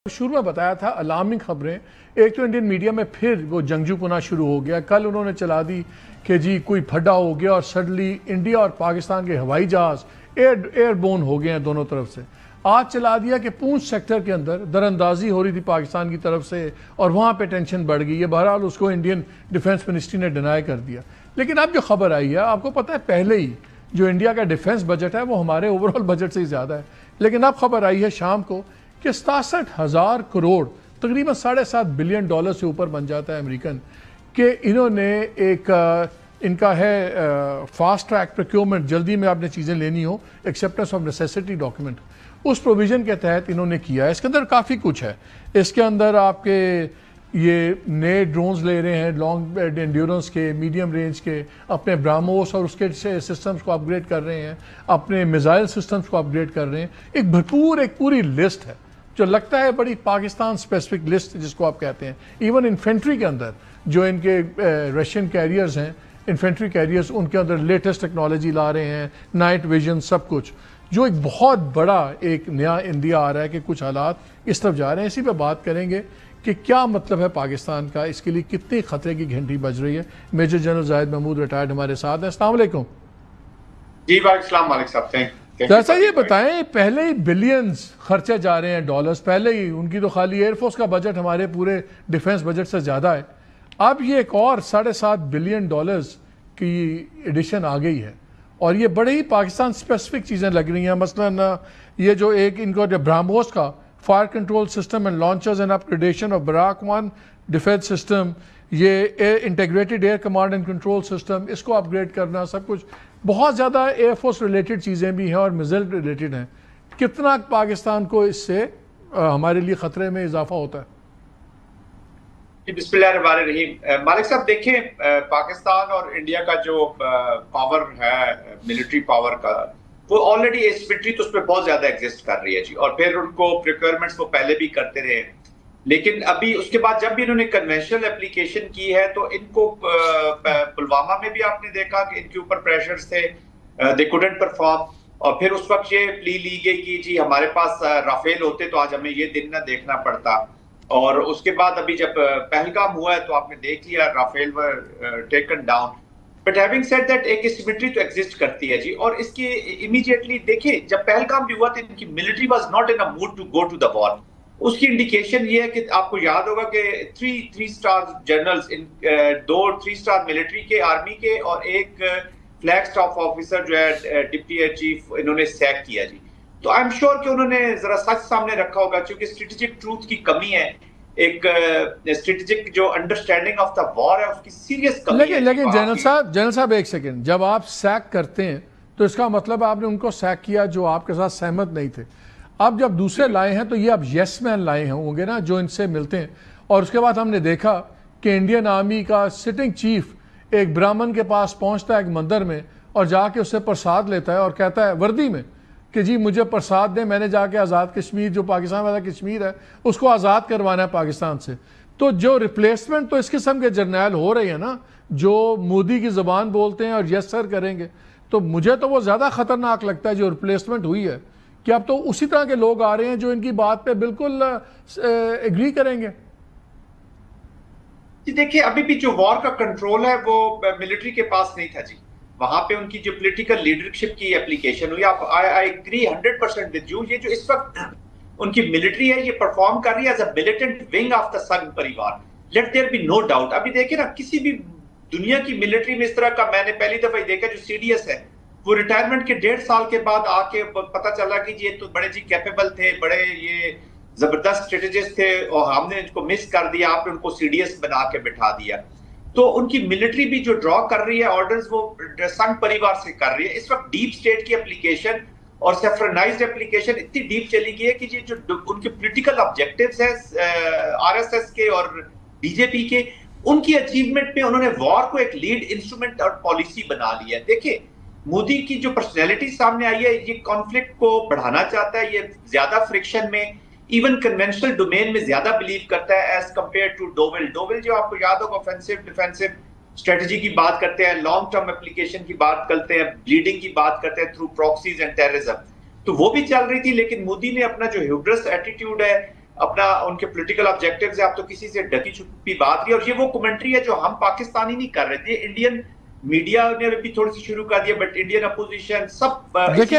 शुरू में बताया था अलार्मिंग खबरें। एक तो इंडियन मीडिया में फिर वो जंगजूपना शुरू हो गया। कल उन्होंने चला दी कि जी कोई फड्डा हो गया और सडनली इंडिया और पाकिस्तान के हवाई जहाज एयरबोर्न हो गए हैं दोनों तरफ से। आज चला दिया कि पूंछ सेक्टर के अंदर दरअंदाजी हो रही थी पाकिस्तान की तरफ से और वहाँ पे टेंशन बढ़ गई है। बहरहाल उसको इंडियन डिफेंस मिनिस्ट्री ने डिनाई कर दिया। लेकिन अब जो खबर आई है, आपको पता है पहले ही जो इंडिया का डिफेंस बजट है वो हमारे ओवरऑल बजट से ही ज़्यादा है। लेकिन अब खबर आई है शाम को कि 67,000 करोड़ तकरीबन $7.5 बिलियन से ऊपर बन जाता है अमेरिकन कि इन्होंने एक इनका है फास्ट ट्रैक प्रोक्योरमेंट, जल्दी में आपने चीज़ें लेनी हो, एक्सेप्टेंस ऑफ नेसेसिटी डॉक्यूमेंट, उस प्रोविज़न के तहत इन्होंने किया है। इसके अंदर काफ़ी कुछ है। इसके अंदर आपके ये नए ड्रोन्स ले रहे हैं, लॉन्ग एंड्योरेंस के, मीडियम रेंज के, अपने ब्राह्मोस और उसके सिस्टम्स को अपग्रेड कर रहे हैं, अपने मिसाइल सिस्टम्स को अपग्रेड कर रहे हैं। एक पूरी लिस्ट है जो लगता है बड़ी पाकिस्तान स्पेसिफिक लिस्ट जिसको आप कहते हैं। इवन इन्फेंट्री के अंदर जो इनके रशियन कैरियर्स हैं, इन्फेंट्री कैरियर्स, उनके अंदर लेटेस्ट टेक्नोलॉजी ला रहे हैं, नाइट विजन, सब कुछ, जो एक बहुत बड़ा एक नया इंडिया आ रहा है कि कुछ हालात इस तरफ जा रहे हैं। इसी पे बात करेंगे कि क्या मतलब है पाकिस्तान का, इसके लिए कितनी खतरे की घंटी बज रही है। Major general Zahid Mahmood retired हमारे साथ हैं। अस्सलाम वालेकुम। जी वालेकुम वालेकुम साहब। जैसा ये बताएं, पहले ही बिलियंस खर्चे जा रहे हैं डॉलर्स, पहले ही उनकी तो खाली एयरफोर्स का बजट हमारे पूरे डिफेंस बजट से ज़्यादा है। अब ये एक और $7.5 बिलियन की एडिशन आ गई है और ये बड़े ही पाकिस्तान स्पेसिफिक चीज़ें लग रही हैं। मसलन ये जो एक इनको जो ब्राह्मोस का fire control system and launchers and upgradation of Barak 1 defence system, ये integrated air command and control system, इसको अपग्रेड करना, सब कुछ बहुत ज़्यादा एयरफोर्स रिलेटेड चीज़ें भी हैं और मिसाइल रिलेटेड हैं। कितना पाकिस्तान को इससे हमारे लिए ख़तरे में इजाफा होता है? बिस्मिल्लाहिर्रहमानिर्रहीम। मालिक साहब देखें, पाकिस्तान और इंडिया का जो पावर है, मिलिट्री पावर का, वो ऑलरेडी एसिमेट्री तो उस पर बहुत ज्यादा एग्जिस्ट कर रही है जी। और फिर उनको प्रिक्योरमेंट्स वो पहले भी करते रहे, लेकिन अभी उसके बाद जब भी इन्होंने कन्वेंशनल एप्लीकेशन की है तो इनको पुलवामा में भी आपने देखा कि इनके ऊपर प्रेशर्स थे, दे कुडंट परफॉर्म। और फिर उस वक्त ये प्ली ली गई कि जी हमारे पास राफेल होते तो आज हमें ये दिन ना देखना पड़ता। और उसके बाद अभी जब पहलगाम हुआ है तो आपने देख लिया, Rafale were taken down. But having said that एक सिमेट्री तो एग्जिस्ट करती है जी। और इसके इमीडिएटली देखिए, जब पहलगाम भी हुआ तो इनकी military was not in a mood to go to the war. उसकी इंडिकेशन ये है कि आपको याद होगा कि थ्री स्टार जनरल्स, दो 3 स्टार मिलिट्री के, आर्मी के, और एक फ्लैग स्टाफ ऑफिसर जो है डिप्टी एयर चीफ, इन्होंने सैक किया जी। तो आई एम श्योर कि उन्होंने जरा सच सामने रखा होगा, क्योंकि स्ट्रेटेजिक ट्रूथ की कमी है, एक स्ट्रेटेजिक जो अंडरस्टैंडिंग ऑफ द वॉर है उसकी सीरियस कमी है। लेकिन जनरल साहब एक सेकंड, जब आप सैक करते हैं तो इसका मतलब आपने उनको सैक किया जो आपके साथ सहमत नहीं थे। अब जब दूसरे लाए हैं तो ये अब यस मैन लाए होंगे ना, जो इनसे मिलते हैं। और उसके बाद हमने देखा कि इंडियन आर्मी का सिटिंग चीफ एक ब्राह्मण के पास पहुंचता है एक मंदिर में और जाके उससे प्रसाद लेता है और कहता है वर्दी में कि जी मुझे प्रसाद दें, मैंने जाके आज़ाद कश्मीर, जो पाकिस्तान वाला कश्मीर है, उसको आज़ाद करवाना है पाकिस्तान से। तो जो रिप्लेसमेंट तो इस किस्म के जर्नैल हो रहे हैं ना, जो मोदी की ज़बान बोलते हैं और यस सर करेंगे, तो मुझे तो वो ज़्यादा ख़तरनाक लगता है जो रिप्लेसमेंट हुई है, कि अब तो उसी तरह के लोग आ रहे हैं जो इनकी बात पे बिल्कुल एग्री करेंगे। जी देखिए, अभी भी जो वॉर का कंट्रोल है वो मिलिट्री के पास नहीं था जी। वहां पे उनकी जो पॉलिटिकल लीडरशिप की एप्लीकेशन हुई, आप आई एग्री 100% विद यू। ये जो इस वक्त उनकी मिलिट्री है, ये परफॉर्म कर रही है as a militant wing of the Sangh Parivar. Let there be no doubt. अभी देखिए ना, किसी भी दुनिया की मिलिट्री में इस तरह का मैंने पहली दफा ही देखा। जो सीडीएस है वो रिटायरमेंट के 1.5 साल के बाद आके पता चला कि ये तो बड़े जी कैपेबल थे, बड़े ये जबरदस्त स्ट्रेटेजिस्ट थे, और हमने इनको मिस कर दिया, आपने उनको सीडीएस बना के बिठा दिया। तो उनकी मिलिट्री भी जो ड्रॉ कर रही है ऑर्डर्स, वो संघ परिवार से कर रही है। इस वक्त डीप स्टेट की एप्लीकेशन और सेफ्रनाइज्ड एप्लीकेशन इतनी डीप चली गई है कि ये जो उनके पॉलिटिकल ऑब्जेक्टिव्स हैं आरएसएस के और बीजेपी के, उनकी अचीवमेंट में उन्होंने वॉर को एक लीड इंस्ट्रूमेंट और पॉलिसी बना लिया है। देखिए, मोदी की जो पर्सनैलिटी सामने आई है, ये कॉन्फ्लिक्ट को बढ़ाना चाहता है, ये ज्यादा फ्रिक्शन में, इवन कन्वेंशनल डोमेन में ज्यादा बिलीव करता है as compare to Doval. Doval जो आपको याद होगा, ऑफेंसिव डिफेंसिव स्ट्रेटजी की बात करते हैं, लॉन्ग टर्म एप्लीकेशन की बात करते हैं, ब्लीडिंग की बात करते हैं थ्रू प्रॉक्सीज एंड टेररिज्म। तो वो भी चल रही थी, लेकिन मोदी ने अपना जो ह्यूब्रस एटीट्यूड है, अपना उनके पॉलिटिकल ऑब्जेक्टिव्स है, आप तो किसी से ढकी छुपी बात नहीं। और ये वो कमेंट्री है जो हम पाकिस्तानी नहीं कर रहे थे, इंडियन मीडिया ने भी थोड़ी सी शुरू कर दिया, बट इंडियन अपोजिशन सब देखिए